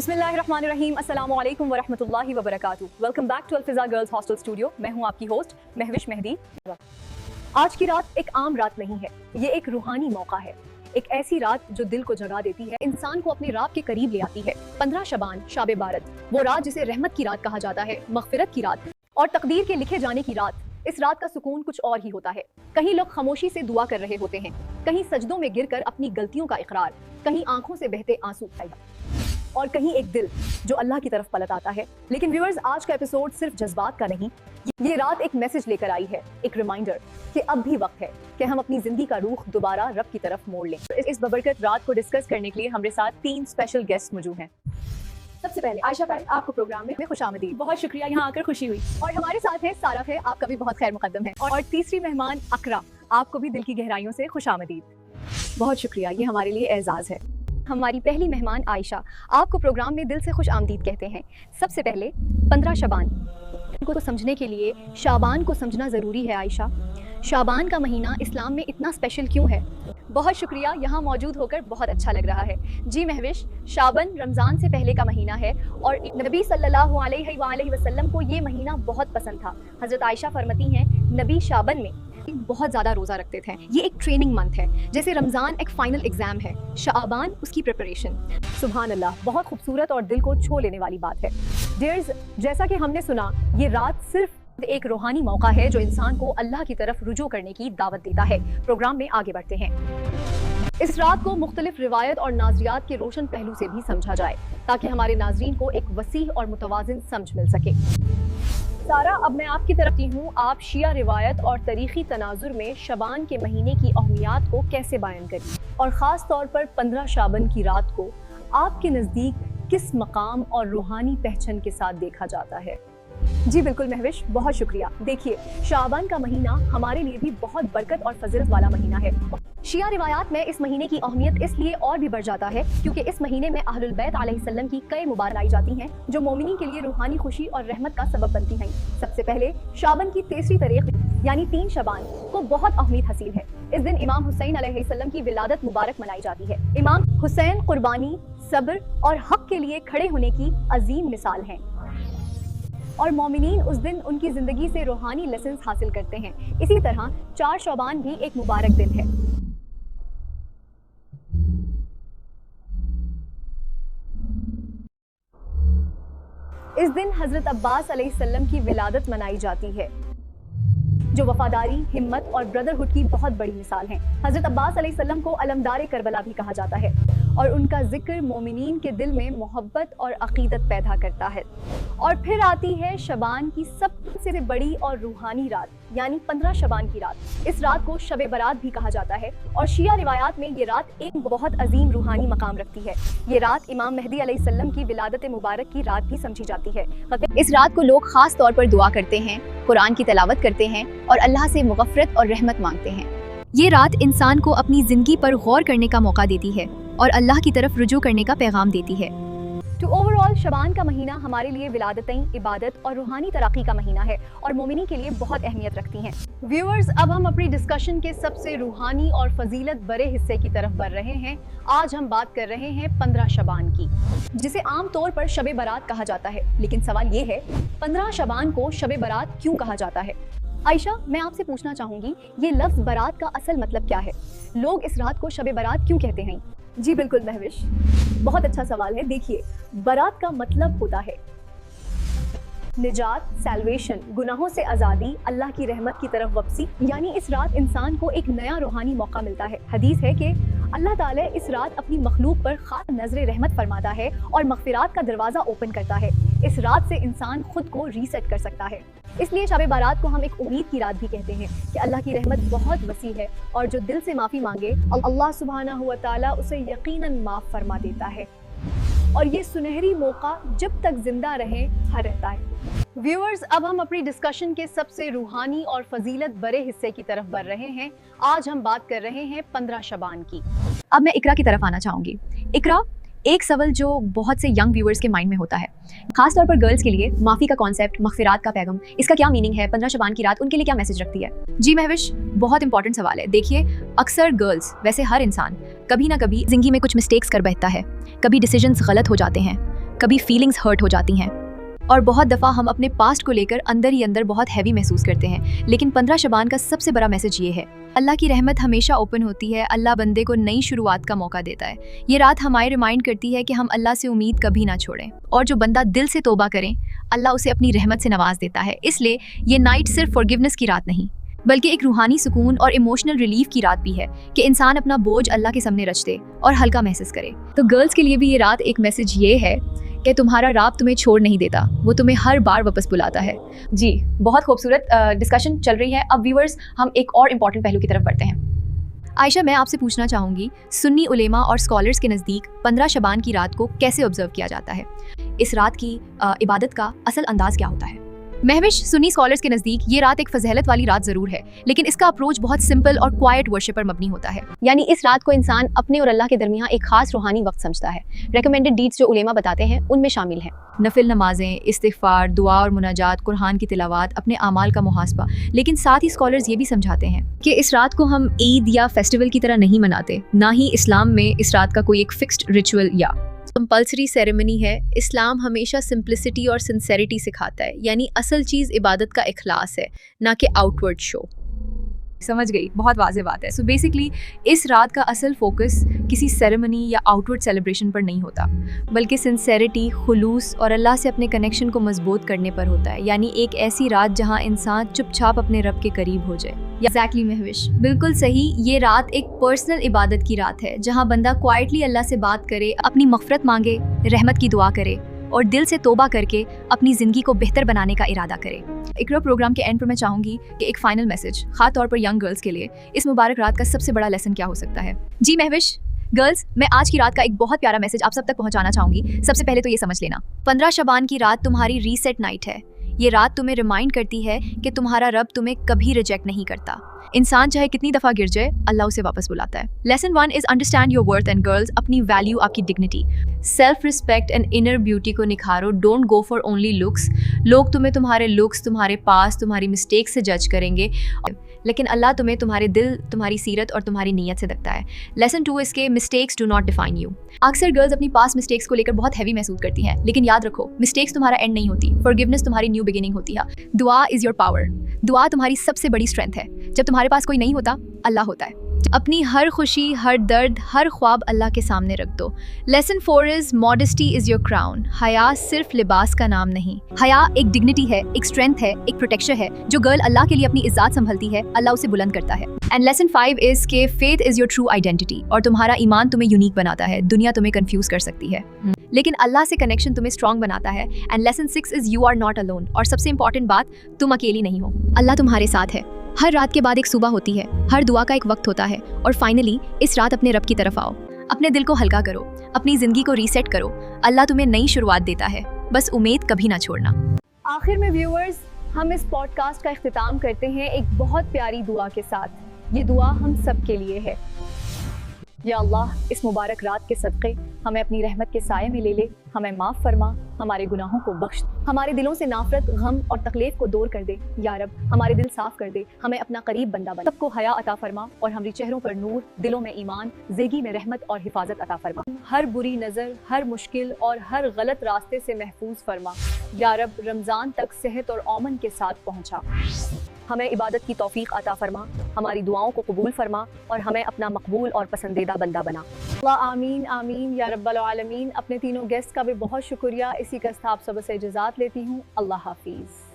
बिस्मिल्लाहिर्रहमानिर्रहीम, अस्सलामु अलैकुम वरहमतुल्लाहि वबरकातुहू। Welcome back to Alfiza girls hostel studio. मैं हूं आपकी होस्ट महविश मेहदी। आज की रात एक आम रात नहीं है, ये एक रूहानी मौका है। एक ऐसी रात जो दिल को जगा देती है, इंसान को अपने रब के करीब ले आती है। 15 शबान, शाब बारत, वो रात जिसे रहमत की रात कहा जाता है, मग़फ़िरत की रात और तकदीर के लिखे जाने की रात। इस रात का सुकून कुछ और ही होता है। कहीं लोग खामोशी से दुआ कर रहे होते हैं, कहीं सजदों में गिरकर अपनी गलतियों का इकरार, कहीं आंखों से बहते आंसू और कहीं एक दिल जो अल्लाह की तरफ पलट आता है। लेकिन व्यूअर्स, आज का एपिसोड सिर्फ जज्बात का नहीं, ये रात एक मैसेज लेकर आई है, एक रिमाइंडर कि अब भी वक्त है कि हम अपनी जिंदगी का रुख दोबारा रब की तरफ मोड़ लें। इस बबरकत रात को डिस्कस करने के लिए हमारे साथ 3 स्पेशल गेस्ट मौजूद हैं। सबसे पहले आयशा भाई, आपको प्रोग्राम में खुशामदीद। बहुत शुक्रिया, यहाँ आकर खुशी हुई। और हमारे साथ है सारा है, आपका भी बहुत खैर मुकद्दम है। और तीसरी मेहमान अकरा, आपको भी दिल की गहराइयों से खुशामदीद। बहुत शुक्रिया, ये हमारे लिए एजाज़ है। हमारी पहली मेहमान आयशा, आपको प्रोग्राम में दिल से खुश आमदीद कहते हैं। सबसे पहले 15 शबान को तो समझने के लिए शाबान को समझना ज़रूरी है। आयशा, शाबान का महीना इस्लाम में इतना स्पेशल क्यों है? बहुत शुक्रिया, यहाँ मौजूद होकर बहुत अच्छा लग रहा है। जी महविश, शाबान रमज़ान से पहले का महीना है और नबी सल्लल्लाहु अलैहि वसल्लम को ये महीना बहुत पसंद था। हज़रत आयशा फरमाती हैं, नबी शाबान में बहुत ज़्यादा रोज़ा रखते थे। ये एक ट्रेनिंग मंथ है, जैसे रमज़ान एक फाइनल एग्ज़ाम है, शाबान उसकी प्रिपरेशन। सुभान अल्लाह, बहुत खूबसूरत और दिल को छू लेने वाली बात है। डियर्स, जैसा कि हमने सुना, ये रात सिर्फ एक रूहानी मौका है जो इंसान को अल्लाह की तरफ रुजू करने की दावत देता है। प्रोग्राम में आगे बढ़ते हैं। इस रात को मुख्तलिफ रिवायत और नाज़रियात के रोशन पहलू से भी समझा जाए, ताकि हमारे नाज़रीन को एक वसीह और मुतवाज़िन समझ मिल सके। सारा, अब मैं आपकी तरफ की हूँ, आप शिया रिवायत और तारीख़ी तनाजुर में शबान के महीने की अहमियत को कैसे बयान करें, और ख़ास तौर पर 15 शाबान की रात को आपके नज़दीक किस मकाम और रूहानी पहचान के साथ देखा जाता है? जी बिल्कुल महविश, बहुत शुक्रिया। देखिए, शाबान का महीना हमारे लिए भी बहुत बरकत और फजीलत वाला महीना है। शिया रिवायात में इस महीने की अहमियत इसलिए और भी बढ़ जाता है क्योंकि इस महीने में अहलुल बैत अलैहिस्सलाम की कई मुबारक लाई जाती हैं जो मोमिनीन के लिए रूहानी खुशी और रहमत का सबब बनती हैं। सबसे पहले शाबान की 3री तारीख यानी 3 शबान को बहुत अहमियत हासिल है। इस दिन इमाम हुसैन अलैहिस्सलाम की विलादत मुबारक मनाई जाती है। इमाम हुसैन कुर्बानी, सब्र और हक के लिए खड़े होने की अजीम मिसाल हैं और मोमिनीन उस दिन उनकी ज़िंदगी से रूहानी लेसन हासिल करते हैं। इसी तरह 4 शबान भी एक मुबारक दिन है। इस दिन हज़रत अब्बास अलैहिस्सलाम की विलादत मनाई जाती है, जो वफादारी, हिम्मत और ब्रदरहुड की बहुत बड़ी मिसाल हैं। हज़रत अब्बास अलैहिस्सलाम को अलमदार करबला भी कहा जाता है और उनका जिक्र मोमिनीन के दिल में मोहब्बत और अकीदत पैदा करता है। और फिर आती है शबान की सबसे बड़ी और रूहानी रात यानी 15 शबान की रात। इस रात को शब बरात भी कहा जाता है और शिया रिवायात में ये रात एक बहुत अजीम रूहानी मकाम रखती है। ये रात इमाम मेहदी अलैहिस्सलाम की विलादत मुबारक की रात भी समझी जाती है। इस रात को लोग खास तौर पर दुआ करते हैं, कुरान की तिलावत करते हैं और अल्लाह से मग़फ़िरत और रहमत मांगते हैं। ये रात इंसान को अपनी ज़िंदगी पर गौर करने का मौका देती है और अल्लाह की तरफ रुजू करने का पैगाम देती है। तो ओवरऑल शबान का महीना हमारे लिए विलादतें, इबादत और रूहानी तरक्की का महीना है और मोमिनी के लिए बहुत अहमियत रखती हैं। व्यूअर्स, अब हम अपनी डिस्कशन के सबसे रूहानी और फजीलत बड़े हिस्से की तरफ बढ़ रहे हैं। आज हम बात कर रहे हैं 15 शबान की, जिसे आम तौर पर शब बारात कहा जाता है। लेकिन सवाल ये है, 15 शबान को शब बारात क्यों कहा जाता है? आयशा, मैं आपसे पूछना चाहूँगी, ये लफ्ज़ बारात का असल मतलब क्या है? लोग इस रात को शब बारात क्यों कहते हैं? जी बिल्कुल महविश, बहुत अच्छा सवाल है। देखिए, बारात का मतलब होता है निजात, सैल्वेशन, गुनाहों से आज़ादी, अल्लाह की रहमत की तरफ वापसी। यानी इस रात इंसान को एक नया रूहानी मौका मिलता है। हदीस है कि अल्लाह ताला इस रात अपनी मखलूक पर खास नजर रहमत फरमाता है और मग़फ़िरात का दरवाज़ा ओपन करता है। इस रात से इंसान खुद को रीसेट कर सकता है। इसलिए शब बारात को हम एक उम्मीद की रात भी कहते हैं कि अल्लाह की रहमत बहुत वसी है और जो दिल से माफ़ी मांगे अल्लाह सुब्हानहू व तआला उसे यकीनन माफ़ फरमा देता है और ये सुनहरी मौका जब तक जिंदा रहे हर रहता है। व्यूअर्स, अब हम अपनी डिस्कशन के सबसे रूहानी और फजीलत बड़े हिस्से की तरफ बढ़ रहे हैं। आज हम बात कर रहे हैं 15 शबान की। अब मैं इकरा की तरफ आना चाहूँगी। इकरा, एक सवाल जो बहुत से यंग व्यूअर्स के माइंड में होता है, खास तौर पर गर्ल्स के लिए, माफ़ी का कॉन्सेप्ट, मग़फ़िरात का पैगाम, इसका क्या मीनिंग है? 15 शबान की रात उनके लिए क्या मैसेज रखती है? जी महविश, बहुत इंपॉर्टेंट सवाल है। देखिए, अक्सर गर्ल्स, वैसे हर इंसान कभी ना कभी ज़िंदगी में कुछ मिस्टेक्स कर बैठता है, कभी डिसीजंस गलत हो जाते हैं, कभी फीलिंग्स हर्ट हो जाती हैं और बहुत दफ़ा हम अपने पास्ट को लेकर अंदर ही अंदर बहुत हैवी महसूस करते हैं। लेकिन 15 शबान का सबसे बड़ा मैसेज ये है, अल्लाह की रहमत हमेशा ओपन होती है। अल्लाह बंदे को नई शुरुआत का मौका देता है। ये रात हमें रिमाइंड करती है कि हम अल्लाह से उम्मीद कभी ना छोड़ें, और जो बंदा दिल से तौबा करें अल्लाह उसे अपनी रहमत से नवाज देता है। इसलिए ये नाइट सिर्फ फॉरगिवनेस की रात नहीं, बल्कि एक रूहानी सुकून और इमोशनल रिलीफ की रात भी है कि इंसान अपना बोझ अल्लाह के सामने रच दे और हल्का महसूस करे। तो गर्ल्स के लिए भी ये रात एक मैसेज ये है कि तुम्हारा रब तुम्हें छोड़ नहीं देता, वो तुम्हें हर बार वापस बुलाता है। जी, बहुत खूबसूरत डिस्कशन चल रही है। अब व्यूअर्स, हम एक और इम्पॉर्टेंट पहलू की तरफ बढ़ते हैं। आयशा, मैं आपसे पूछना चाहूँगी, सुन्नी उलेमा और स्कॉलर्स के नज़दीक 15 शबान की रात को कैसे ऑब्जर्व किया जाता है? इस रात की इबादत का असल अंदाज क्या होता है? महविश, सुन्नी स्कॉलर्स के नज़दीक ये रात एक फजहलत वाली रात ज़रूर है, लेकिन इसका अप्रोच बहुत सिंपल और क्वाइट वर्शिप पर मबनी होता है। यानी इस रात को इंसान अपने और अल्लाह के दरमियान एक खास रूहानी वक्त समझता है। रेकमेंडेड डीड्स जो उलेमा बताते हैं उनमें शामिल हैं नफिल नमाजें, इस्तिग़फ़ार, दुआ और मुनाजात, कुरान की तिलावत, अपने आमाल का मुहासबा। लेकिन साथ ही स्कॉलर्स ये भी समझाते हैं कि इस रात को हम ईद या फेस्टिवल की तरह नहीं मनाते, ना ही इस्लाम में इस रात का कोई एक फिक्स्ड रिचुअल या कंपल्सरी सेरेमनी है। इस्लाम हमेशा सिंप्लिसिटी और सिंसेरिटी सिखाता है, यानी असल चीज़ इबादत का इखलास है, ना कि आउटवर्ड शो। समझ गई, बहुत वाज़ेह बात है। सो बेसिकली इस रात का असल फोकस किसी सेरेमनी या आउटवर्ड सेलिब्रेशन पर नहीं होता, बल्कि सिंसेरिटी, खुलूस और अल्लाह से अपने कनेक्शन को मजबूत करने पर होता है। यानी एक ऐसी रात जहां इंसान चुपचाप अपने रब के करीब हो जाए। एग्जैक्टली महविश, बिल्कुल सही। ये रात एक पर्सनल इबादत की रात है जहाँ बंदा क्वाइटली अल्लाह से बात करे, अपनी मग़फ़िरत मांगे, रहमत की दुआ करे और दिल से तौबा करके अपनी ज़िंदगी को बेहतर बनाने का इरादा करे। इकरा प्रोग्राम के एंड पर मैं चाहूँगी कि एक फ़ाइनल मैसेज, ख़ास तौर पर यंग गर्ल्स के लिए, इस मुबारक रात का सबसे बड़ा लेसन क्या हो सकता है? जी महविश, गर्ल्स, मैं आज की रात का एक बहुत प्यारा मैसेज आप सब तक पहुँचाना चाहूँगी। सबसे पहले तो ये समझ लेना, 15 शबान की रात तुम्हारी रीसेट नाइट है। ये रात तुम्हें रिमाइंड करती है कि तुम्हारा रब तुम्हें कभी रिजेक्ट नहीं करता। इंसान चाहे कितनी दफ़ा गिर जाए, अल्लाह उसे वापस बुलाता है। Lesson 1 is understand your worth and girls, अपनी वैल्यू, आपकी dignity, self respect and inner beauty को निखारो। Don't go for only looks. लोग तुम्हें तुम्हारे लुक्स, तुम्हारे पास, तुम्हारी मिस्टेक से जज करेंगे, लेकिन अल्लाह तुम्हें तुम्हारे दिल, तुम्हारी सीरत और तुम्हारी नीयत से देखता है। लेसन 2 इसके, mistakes do not define you. अक्सर गर्ल्स अपनी पास्ट मिस्टेक्स को लेकर बहुत हैवी महसूस करती हैं, लेकिन याद रखो, मिस्टेक्स तुम्हारा एंड नहीं होती, फॉरगिवनेस तुम्हारी न्यू बिगिनिंग होती है। दुआ इज़ योर पावर। दुआ तुम्हारी सबसे बड़ी स्ट्रेंथ है। जब तुम्हारे पास कोई नहीं होता, अल्लाह होता है। अपनी हर खुशी, हर दर्द, हर ख्वाब अल्लाह के सामने रख दो। Lesson 4 is modesty is your crown. हया सिर्फ लिबास का नाम नहीं, हया एक डिग्निटी है, एक स्ट्रेंथ है, एक प्रोटेक्शन है। जो गर्ल अल्लाह के लिए अपनी इज्जत संभलती है, अल्लाह उसे बुलंद करता है। एंड लेसन 5 इज के faith is your true identity, और तुम्हारा ईमान तुम्हें यूनिक बनाता है। दुनिया तुम्हें कंफ्यूज कर सकती है, लेकिन अल्लाह से कनेक्शन तुम्हें स्ट्रॉन्ग बनाता है। And lesson 6 is you are not alone, और सबसे इंपॉर्टेंट बात, तुम अकेली नहीं हो, अल्लाह तुम्हारे साथ है। हर रात के बाद एक सुबह होती है, हर दुआ का एक वक्त होता है, और फाइनली इस रात अपने रब की तरफ आओ। अपने दिल को हल्का करो, अपनी जिंदगी को रीसेट करो। अल्लाह तुम्हें नई शुरुआत देता है, बस उम्मीद कभी ना छोड़ना। आखिर में व्यूअर्स, हम इस पॉडकास्ट का इख्तिताम करते हैं एक बहुत प्यारी दुआ के साथ। ये दुआ हम सब के लिए है। या अल्लाह, इस मुबारक रात के सदक़े हमें अपनी रहमत के साये में ले ले, हमें माफ़ फरमा, हमारे गुनाहों को बख्श, हमारे दिलों से नाफरत, गम और तकलीफ को दूर कर दे। या रब, हमारे दिल साफ कर दे, हमें अपना करीब बंदा बना, सबको हया अता फरमा, और हमारी चेहरों पर नूर, दिलों में ईमान, ज़िंदगी में रहमत और हिफाजत अता फरमा। हर बुरी नज़र, हर मुश्किल और हर गलत रास्ते से महफूज फरमा। या रब, रमज़ान तक सेहत और औमन के साथ पहुँचा, हमें इबादत की तौफीक अता फरमा, हमारी दुआओं को कबूल फरमा, और हमें अपना मकबूल और पसंदीदा बंदा बना। आमीन आमीन या रब्बल आलमीन। अपने तीनों गेस्ट का भी बहुत शुक्रिया। इसी के साथ आप सबसे इजाज़त लेती हूँ। अल्लाह हाफिज़।